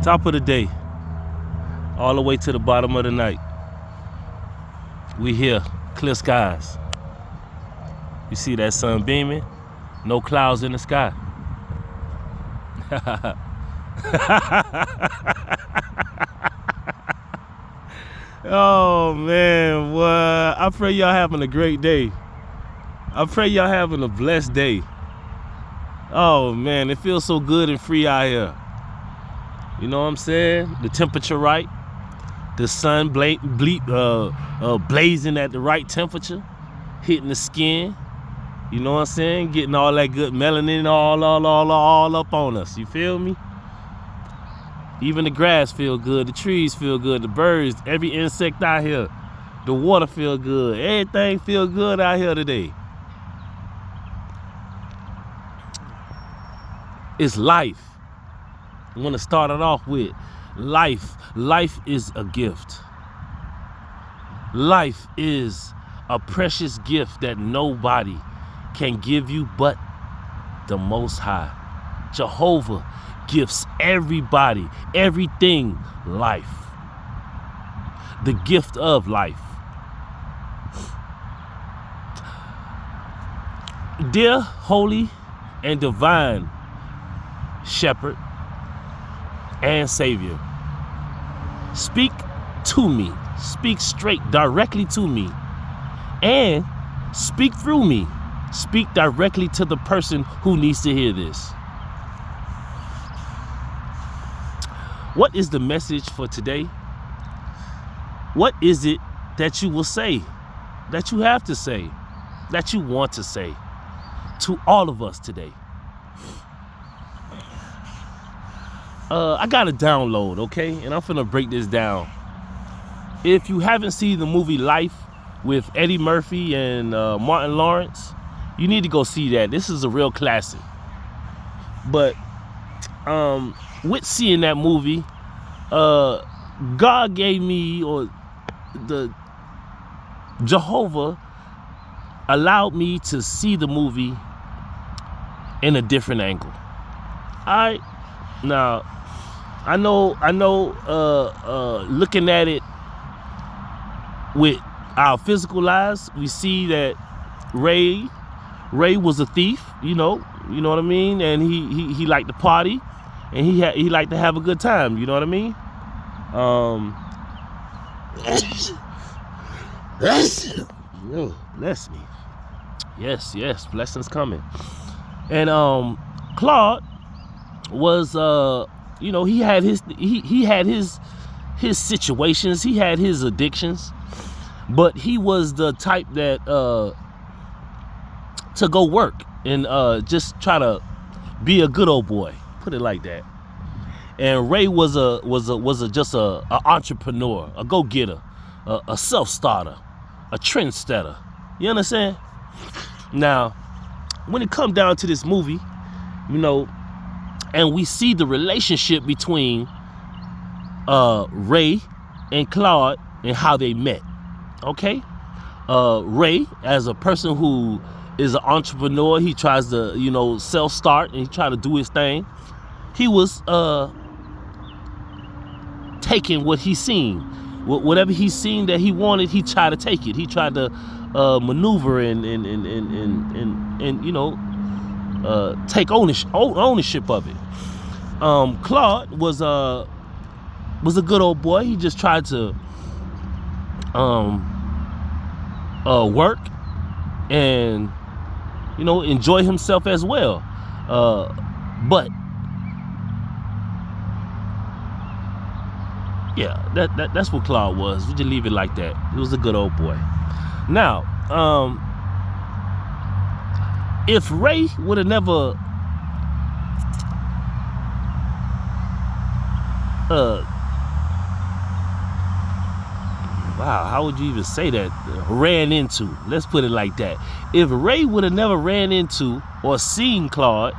Top of the day, all the way to the bottom of the night. We here, clear skies. You see that sun beaming? No clouds in the sky. Oh man, what? I pray y'all having a great day. I pray y'all having a blessed day. Oh man, it feels so good and free out here. You know what I'm saying? The temperature right. The sun blazing at the right temperature, hitting the skin. You know what I'm saying? Getting all that good melanin all up on us. You feel me? Even the grass feel good, the trees feel good, the birds, every insect out here, the water feel good, everything feel good out here today. It's life. I want to start it off with life. Life is a gift. Life is a precious gift that nobody can give you but the Most High. Jehovah gives everybody, everything, life. The gift of life. Dear holy and divine shepherd and savior, speak to me, speak straight, directly to me, and speak through me. Speak directly to the person who needs to hear this. What is the message for today? What is it that you will say, that you have to say, that you want to say to all of us today? I got a download, okay? And I'm finna break this down. If you haven't seen the movie Life with Eddie Murphy and Martin Lawrence, you need to go see that. This is a real classic. But with seeing that movie, God gave me, or the Jehovah allowed me to see the movie in a different angle. Alright, now I know looking at it with our physical eyes, we see that Ray was a thief, you know what I mean, and he liked to party, and he liked to have a good time, you know what I mean. Bless me. Yes, blessings coming. And Claude was he had his situations, he had his addictions, but he was the type that to go work and just try to be a good old boy, put it like that. And Ray was just a entrepreneur, a go-getter, a self-starter, a trendsetter. You understand? Now, when it comes down to this movie, and we see the relationship between Ray and Claude and how they met. Okay? Ray, as a person who is an entrepreneur, he tries to, self-start, and he try to do his thing. He was taking what he seen. Whatever he seen that he wanted, he tried to take it. He tried to maneuver and take ownership of it. Claude was a good old boy. He just tried to work and enjoy himself as well. But yeah, that's what Claude was. We just leave it like that. He was a good old boy. Now, if Ray would have never how would you even say that? Ran into, let's put it like that. If Ray would have never ran into or seen Claude,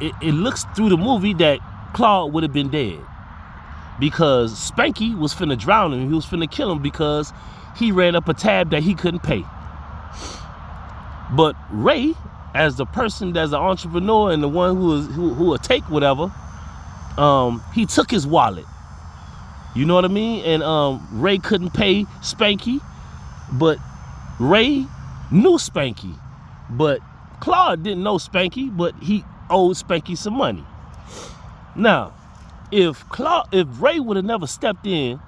it looks through the movie that Claude would have been dead, because Spanky was finna drown him. He was finna kill him because he ran up a tab that he couldn't pay. But Ray as the person that's an entrepreneur and the one who will take whatever, he took his wallet. You know what I mean? And Ray couldn't pay Spanky, but Ray knew Spanky. But Claude didn't know Spanky, but he owed Spanky some money. Now, if Ray would have never stepped in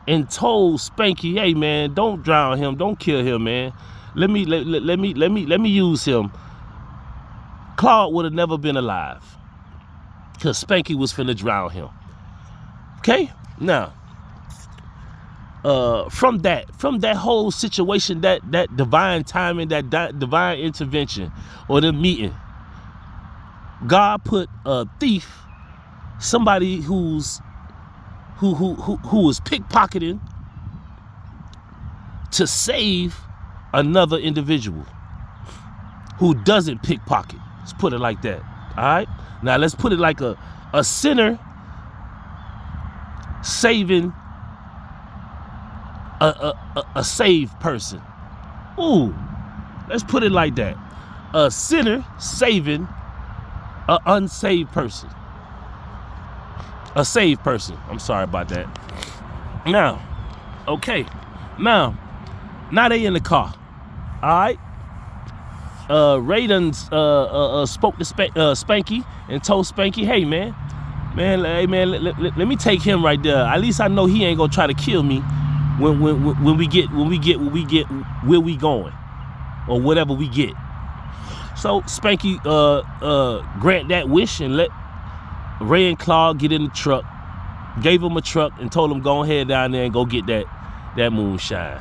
and told Spanky, "Hey man, don't drown him, don't kill him, man. Let me use him," Claude would have never been alive, because Spanky was finna drown him. Okay? Now, from that whole situation, that divine timing, that divine intervention, or the meeting, God put a thief, somebody who was pickpocketing, to save another individual who doesn't pickpocket. Let's put it like that. All right. Now let's put it like a sinner saving a saved person. Ooh, let's put it like that. A sinner saving an unsaved person. A saved person. I'm sorry about that. Now, okay. Now they in the car. All right. Ray done spoke to Spanky and told Spanky, "Hey man, let me take him right there. At least I know he ain't gonna try to kill me when we get where we going, or whatever we get." So Spanky grant that wish and let Ray and Claude get in the truck, gave him a truck and told him, "Go ahead down there and go get that moonshine.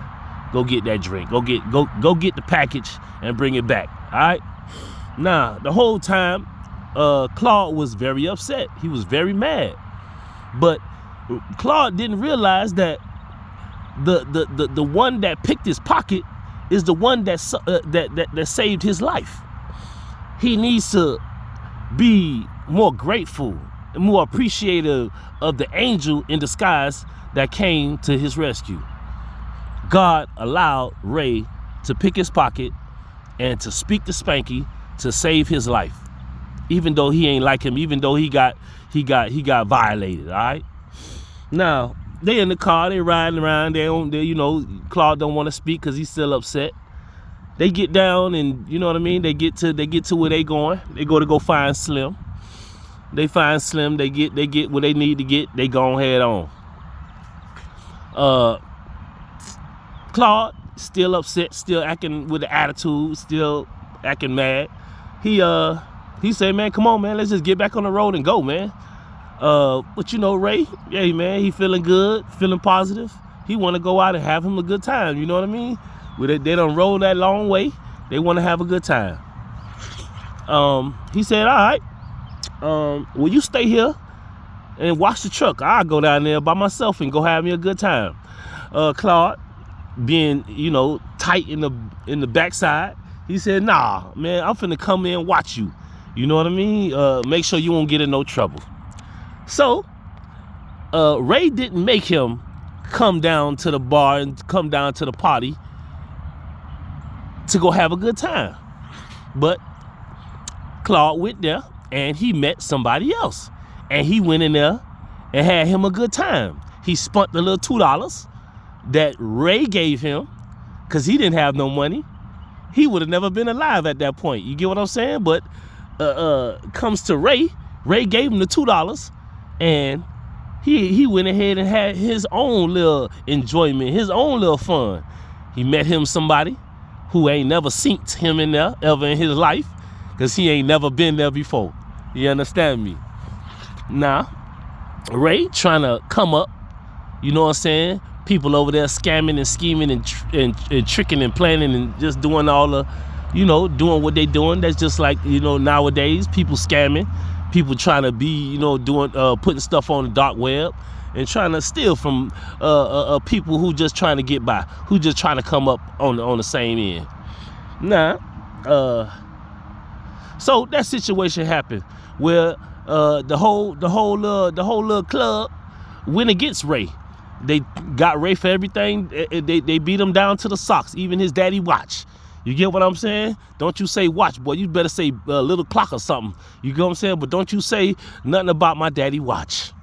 Go get that drink. Go get the package and bring it back." All right. Now, the whole time, Claude was very upset. He was very mad. But Claude didn't realize that the one that picked his pocket is the one that saved his life. He needs to be more grateful and more appreciative of the angel in disguise that came to his rescue. God allowed Ray to pick his pocket and to speak to Spanky to save his life, even though he ain't like him, even though he got violated. All right. Now they in the car, they riding around. Claude don't want to speak because he's still upset. They get down, and you know what I mean. They get to where they going. They go find Slim. They find Slim. They get what they need to get. They go head on. Claude still upset, still acting with the attitude, still acting mad. He said, "Man, come on, man, let's just get back on the road and go, man." But Ray, yeah, man, he feeling good, feeling positive. He want to go out and have him a good time. You know what I mean? They done roll that long way. They want to have a good time. He said, "All right, will you stay here and watch the truck? I'll go down there by myself and go have me a good time." Claude, being tight in the backside, he said, "Nah, man, I'm finna come in and watch you. You know what I mean? Make sure you won't get in no trouble." So Ray didn't make him come down to the bar and come down to the party to go have a good time, but Claude went there and he met somebody else, and he went in there and had him a good time. He spent the little $2 that Ray gave him, because he didn't have no money. He would have never been alive at that point. You get what I'm saying? But comes to Ray gave him the $2, and he went ahead and had his own little enjoyment, his own little fun. He met him somebody who ain't never seen him in there ever in his life, because he ain't never been there before. You understand me? Now, Ray trying to come up, you know what I'm saying? People over there scamming and scheming and tricking and planning and just doing all the, doing what they doing. That's just like, nowadays, people scamming, people trying to be, doing, putting stuff on the dark web and trying to steal from people who just trying to get by, who just trying to come up on the same end. Now, so that situation happened where the whole little club went against Ray. They got Ray for everything. They beat him down to the socks, even his daddy watch. You get what I'm saying? Don't you say watch, boy. You better say little clock or something. You get what I'm saying? But don't you say nothing about my daddy watch.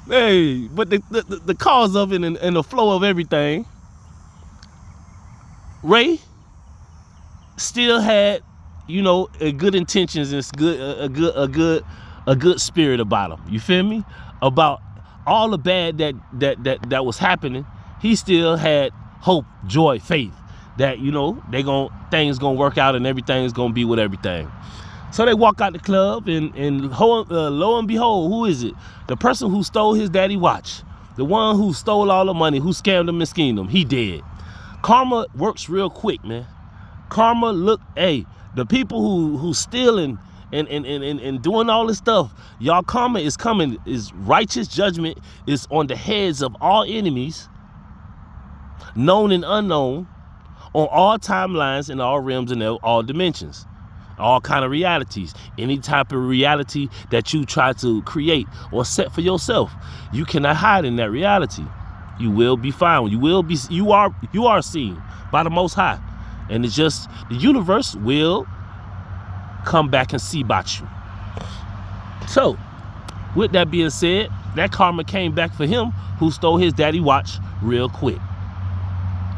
Hey, but the cause of it and the flow of everything, Ray still had, you know, good intentions and a good spirit about him. You feel me? About all the bad that was happening, he still had hope, joy, faith that, you know, things gonna work out and everything's gonna be with everything. So they walk out the club and lo and behold, who is it? The person who stole his daddy watch, the one who stole all the money, who scammed him and schemed him, he dead. Karma works real quick, man. Karma, look, hey, the people who stealing and doing all this stuff, y'all, karma is coming, is righteous judgment is on the heads of all enemies, known and unknown, on all timelines in all realms and all dimensions, all kind of realities. Any type of reality that you try to create or set for yourself, you cannot hide in that reality. You will be found. You are seen by the Most High, and it's just the universe will come back and see about you. So, with that being said, that karma came back for him who stole his daddy watch real quick.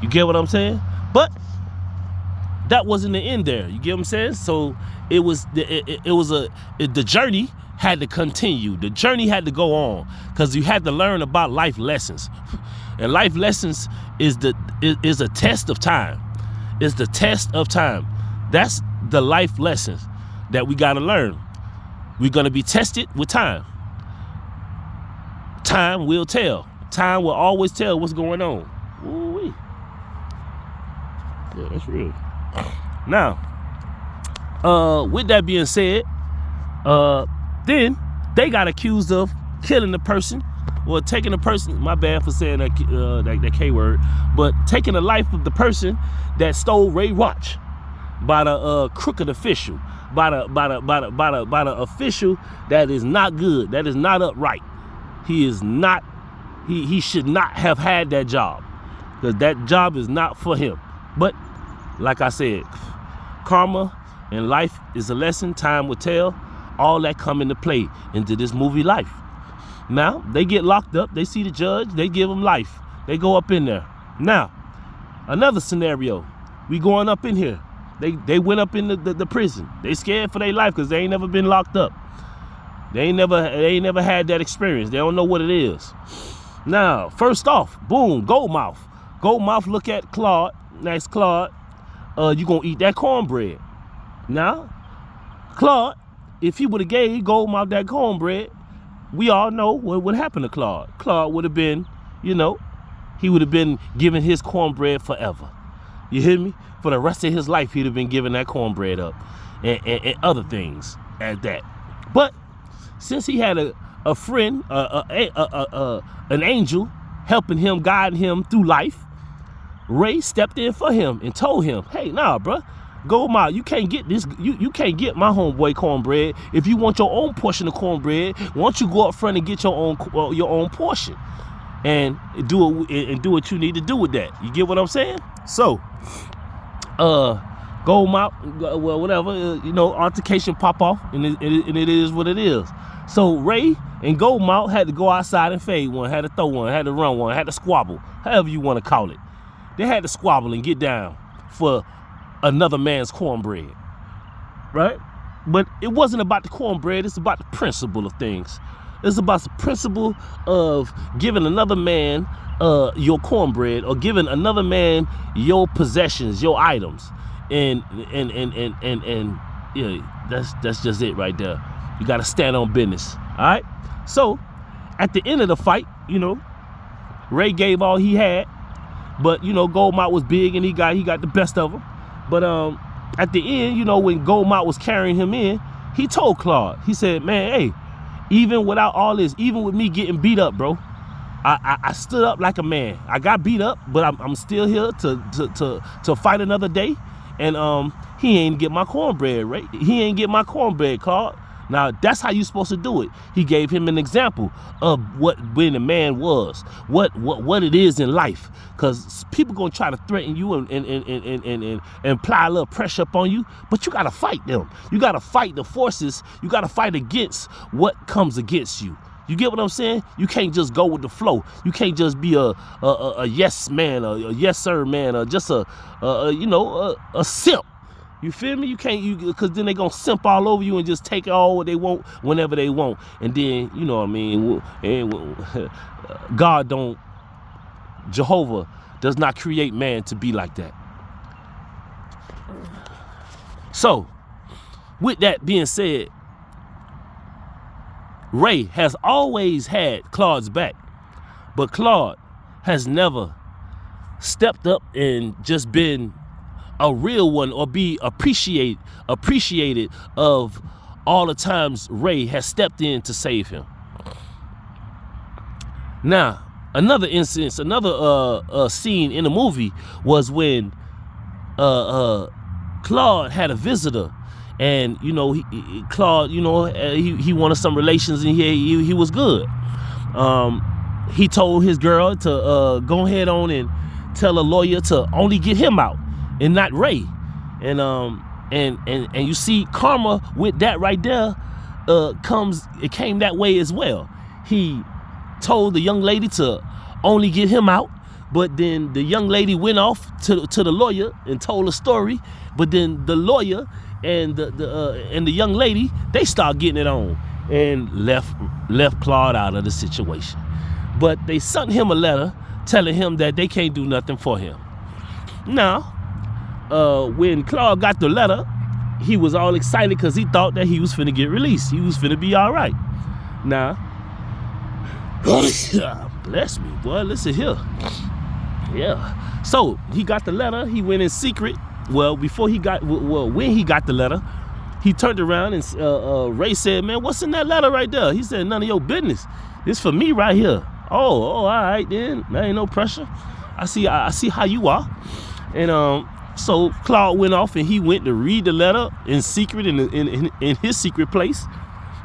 You get what I'm saying? But that wasn't the end there. You get what I'm saying? So it was the journey had to continue. The journey had to go on because you had to learn about life lessons. And life lessons is a test of time. It's the test of time. That's the life lessons that we got to learn. We're going to be tested with time. Time will tell. Time will always tell what's going on. Ooh-wee. Yeah, that's real. Now, with that being said, then they got accused of killing the person, or taking the person, my bad for saying that K word, but taking the life of the person that stole Ray watch by the crooked official, by the official that is not good, that is not upright. He should not have had that job, because that job is not for him. But like I said, karma and life is a lesson. Time will tell. All that come into play into this movie life. Now, they get locked up. They see the judge. They give them life. They go up in there. Now, another scenario. We going up in here. They went up in the prison. They scared for their life because they ain't never been locked up. They ain't never had that experience. They don't know what it is. Now, first off, boom, Goldmouth. Goldmouth look at Claude. Nice, Claude. You gonna eat that cornbread. Now, Claude, if he would have gave Goldmouth that cornbread, we all know what would happen to Claude. Claude would have been, you know, he would have been giving his cornbread forever. You hear me? For the rest of his life, he'd have been giving that cornbread up and other things at that. But since he had a friend, an angel helping him, guiding him through life, Ray stepped in for him and told him, hey, nah, bruh, Goldmouth, you can't get this. You can't get my homeboy cornbread. If you want your own portion of cornbread, why don't you go up front and get your own portion, and do what you need to do with that. You get what I'm saying? So, Goldmouth, well, whatever, you know, altercation pop off, and it is what it is. So Ray and Goldmouth had to go outside and fade one, had to throw one, had to run one, had to squabble, however you want to call it. They had to squabble and get down for another man's cornbread, right? But it wasn't about the cornbread. It's about the principle of things. It's about the principle of giving another man your cornbread, or giving another man your possessions, your items, and yeah, that's just it right there. You got to stand on business. All right. So at the end of the fight, you know, Ray gave all he had. But, you know, Goldmouth was big and he got the best of him. But at the end, you know, when Goldmouth was carrying him in, he told Claude, he said, man, hey, even without all this, even with me getting beat up, bro, I stood up like a man. I got beat up, but I'm still here to fight another day. And he ain't get my cornbread, right? He ain't get my cornbread, Claude. Now, that's how you're supposed to do it. He gave him an example of what being a man was, what it is in life. Because people going to try to threaten you and apply a little pressure upon you, but you got to fight them. You got to fight the forces. You got to fight against what comes against you. You get what I'm saying? You can't just go with the flow. You can't just be a yes man, a yes sir man, or just a simp. You feel me? You can't, because then they gonna simp all over you and just take all what they want whenever they want. And then, you know what I mean? And Jehovah does not create man to be like that. So, with that being said, Ray has always had Claude's back, but Claude has never stepped up and just been a real one or be appreciated of all the times Ray has stepped in to save him. Now, another instance, another scene in the movie was when Claude had a visitor, and Claude, he wanted some relations, and he was good. He told his girl to go ahead on and tell a lawyer to only get him out and not Ray. And you see karma with that right there came that way as well. He told the young lady to only get him out, but then the young lady went off to the lawyer and told a story, but then the lawyer and the young lady, they start getting it on and left Claude out of the situation. But they sent him a letter telling him that they can't do nothing for him. Now, when Claude got the letter, he was all excited because he thought that he was finna get released. He was finna be all right. Now, bless me, boy, listen here. Yeah. So he got the letter. He went in secret. Well, when he got the letter, he turned around and Ray said, "Man, what's in that letter right there?" He said, "None of your business. It's for me right here." Oh, all right then. There ain't no pressure. I see how you are. And so Claude went off and he went to read the letter in secret in his secret place.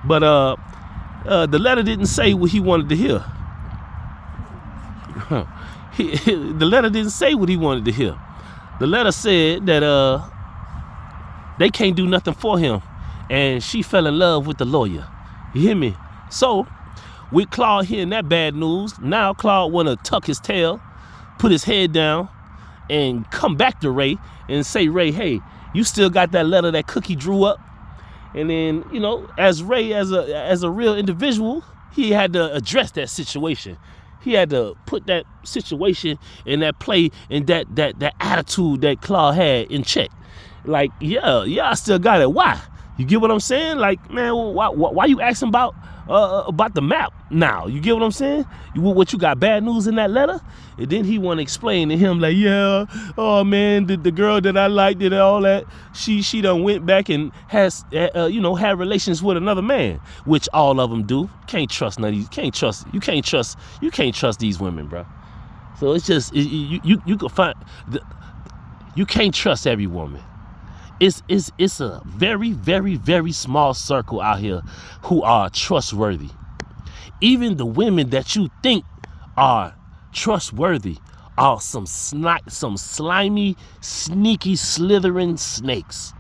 But the letter didn't say what he wanted to hear. The letter didn't say what he wanted to hear. The letter said that they can't do nothing for him, and she fell in love with the lawyer. You hear me? So, with Claude hearing that bad news, now Claude want to tuck his tail, put his head down, and come back to Ray and say, "Ray, hey, you still got that letter that Cookie drew up?" And then, as Ray, as a real individual, he had to address that situation. He had to put that situation and that play and that attitude that Claude had in check. Like, yeah, I still got it. Why? You get what I'm saying? Like, man, why you asking about the map now? You get what I'm saying? What you got bad news in that letter? And then he want to explain to him like, yeah, oh man, the girl that I liked and all that, she done went back and has had relations with another man, which all of them do. Can't trust none of these. You can't trust these women, bro. So it's just you can find you can't trust every woman. It's a very, very, very small circle out here who are trustworthy. Even the women that you think are trustworthy are some slimy, sneaky, slithering snakes.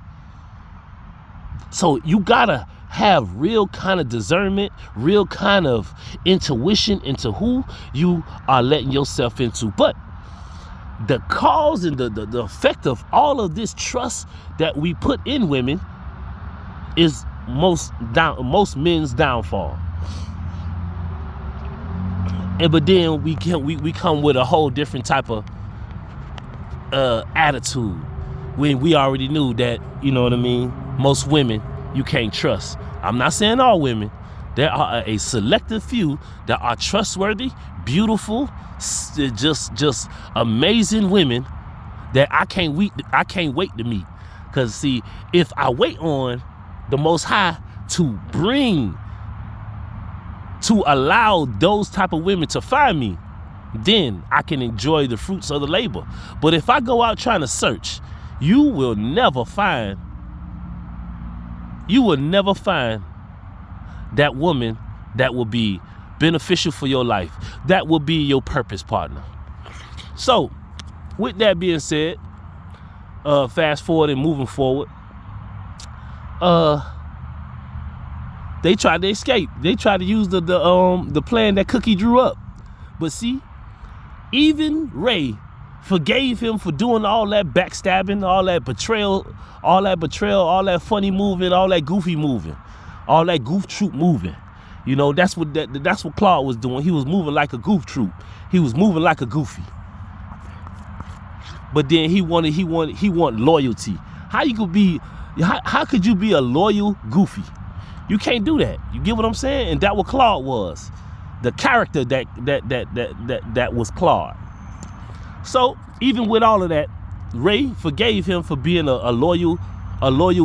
So you gotta have real kind of discernment, real kind of intuition into who you are letting yourself into. But the cause and the effect of all of this trust that we put in women is most men's downfall. But then we come with a whole different type of attitude when we already knew that, you know what I mean, most women you can't trust. I'm not saying all women. There are a selective few that are trustworthy, beautiful, just amazing women that I can't wait to meet. Because see, if I wait on the Most High to allow those type of women to find me, then I can enjoy the fruits of the labor. But if I go out trying to search, you will never find that woman that will be beneficial for your life, that will be your purpose partner. So, with that being said, fast forward and moving forward, they tried to escape. They tried to use the plan that Cookie drew up. But see, even Ray forgave him for doing all that backstabbing, all that betrayal, all that funny moving, all that goofy moving, all that goof troop moving. You know, that's what Claude was doing. He was moving like a goof troop. He was moving like a goofy. But then he wanted loyalty. How could you be a loyal goofy? You can't do that. You get what I'm saying? And that's what Claude was. The character that was Claude. So even with all of that, Ray forgave him for being a loyal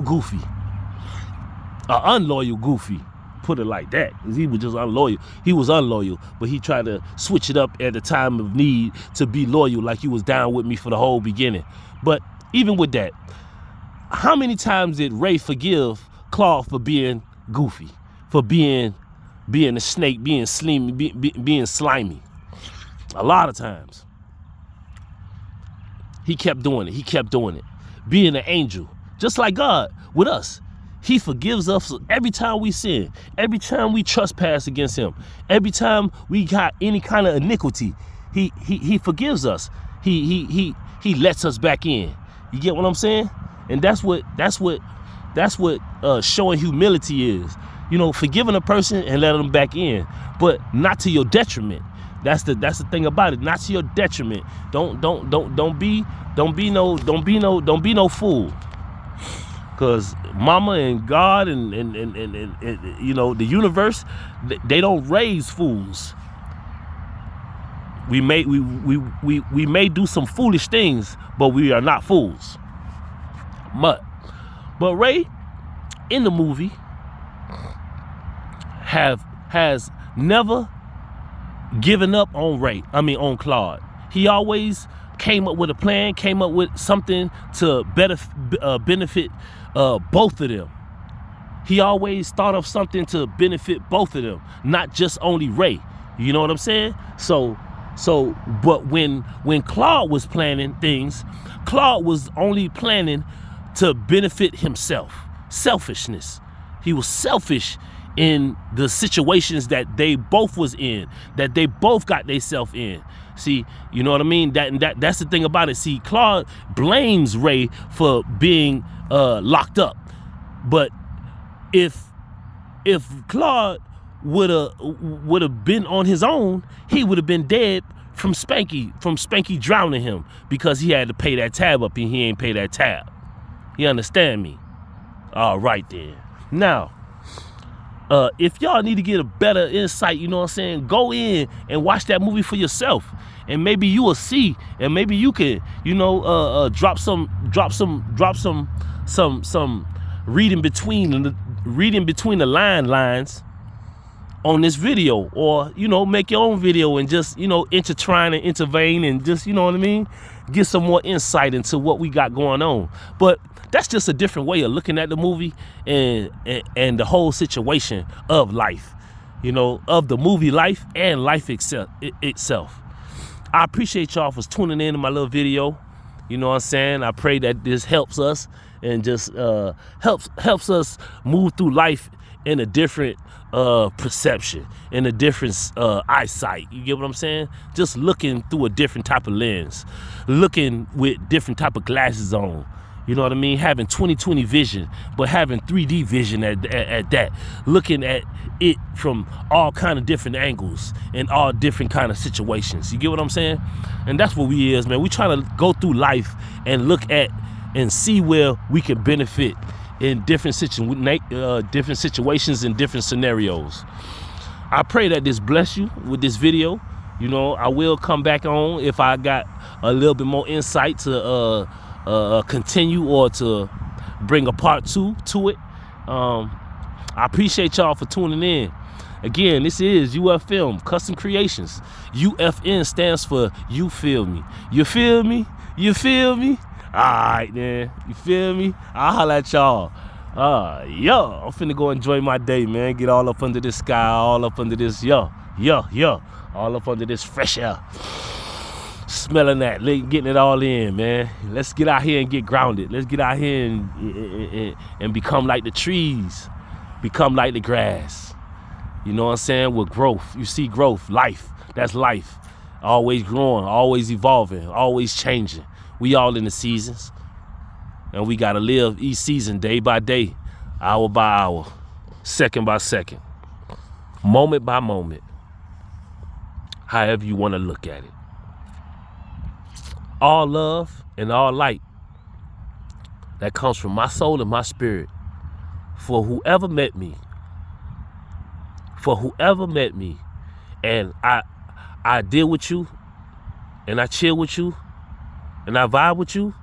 goofy. An unloyal goofy. Put it like that. Because he was just unloyal. He was unloyal, but he tried to switch it up at the time of need to be loyal, like he was down with me for the whole beginning. But even with that, how many times did Ray forgive Claude for being goofy, for being a snake, being slimy? A lot of times. He kept doing it. Being an angel, just like God with us. He forgives us every time we sin, every time we trespass against him, every time we got any kind of iniquity. He forgives us. He lets us back in. You get what I'm saying? And that's what showing humility is. You know, forgiving a person and letting them back in, but not to your detriment. That's the thing about it. Not to your detriment. Don't be no fool. Cause Mama and God and you know, the universe, they don't raise fools. We may do some foolish things, but we are not fools. But Ray in the movie has never given up on Claude. He always came up with a plan, came up with something to benefit both of them. He always thought of something to benefit both of them, not just only Ray. You know what I'm saying? But when Claude was planning things, Claude was only planning to benefit himself. Selfishness. He was selfish in the situations that they both was in, that they both got themselves in. See, you know what I mean? That's the thing about it. See, Claude blames Ray for being locked up. But if Claude would have been on his own, he would have been dead from Spanky drowning him, because he had to pay that tab up and he ain't pay that tab. You understand me? All right then. Now, if y'all need to get a better insight, you know what I'm saying, go in and watch that movie for yourself, and maybe you will see, and maybe you can, you know, drop some reading between the lines on this video, or, you know, make your own video and just, you know, intertwine and intervene and just, you know what I mean, get some more insight into what we got going on. But that's just a different way of looking at the movie and the whole situation of life, you know, of the movie life and life itself. I appreciate y'all for tuning in to my little video. You know what I'm saying? I pray that this helps us and just helps us move through life in a different perception, in a different eyesight. You get what I'm saying? Just looking through a different type of lens, looking with different type of glasses on. You know what I mean? Having 20/20 vision, but having 3D vision at that. Looking at it from all kind of different angles and all different kind of situations. You get what I'm saying? And that's what we is, man. We trying to go through life and look at and see where we can benefit in different situations and different scenarios. I pray that this bless you with this video. You know, I will come back on if I got a little bit more insight to continue or to bring a part 2 to it. I appreciate y'all for tuning in. Again, this is UF Film Custom Creations. UFN stands for You Feel Me. You feel me? You feel me? All right, then. You feel me? I'll holla at y'all. I'm finna go enjoy my day, man. Get all up under this sky, all up under this, all up under this fresh air. Smelling that, getting it all in, man. Let's get out here and get grounded. Let's get out here and become like the trees, become like the grass. You know what I'm saying? With growth, you see growth, life. That's life. Always growing, always evolving, always changing. We all in the seasons. And we gotta live each season day by day, hour by hour, second by second, moment by moment, however you wanna look at it. All love and all light that comes from my soul and my spirit for whoever met me. And I deal with you and I chill with you and I vibe with you.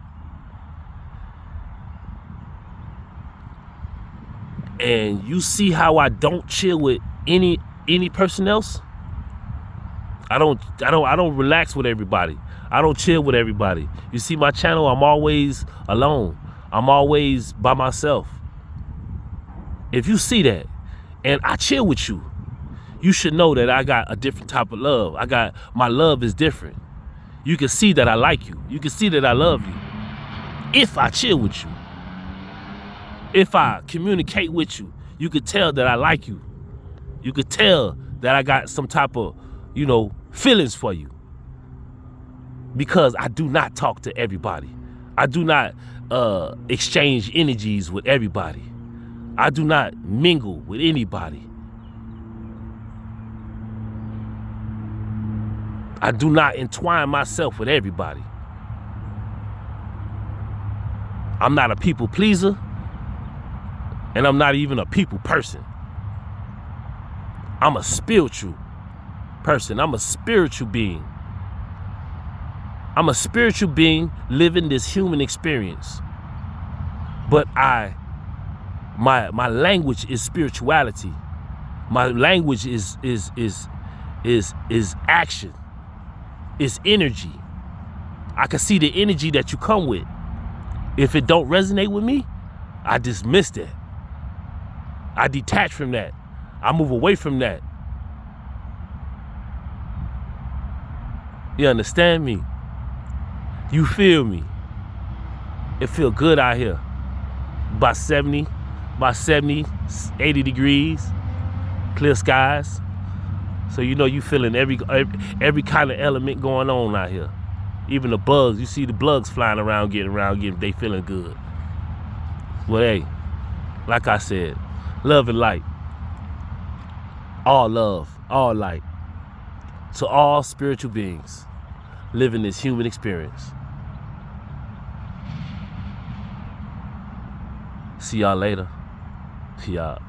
And you see how I don't chill with any person else? I don't relax with everybody. I don't chill with everybody. You see my channel, I'm always alone. I'm always by myself. If you see that and I chill with you, you should know that I got a different type of love. My love is different. You can see that I like you. You can see that I love you. If I chill with you. If I communicate with you, you could tell that I like you. You could tell that I got some type of, feelings for you. Because I do not talk to everybody. I do not exchange energies with everybody. I do not mingle with anybody. I do not entwine myself with everybody. I'm not a people pleaser. And I'm not even a people person. I'm a spiritual person. I'm a spiritual being. I'm a spiritual being living this human experience. But my language is spirituality. My language is action. It's energy. I can see the energy that you come with. If it don't resonate with me, I dismiss that. I detach from that. I move away from that. You understand me? You feel me? It feel good out here. About 70, 80 degrees, clear skies. So you feeling every kind of element going on out here. Even the bugs, you see the bugs flying around, getting they feeling good. Well, hey, like I said, love and light. All love, all light. To all spiritual beings living this human experience. See y'all later. Y'all.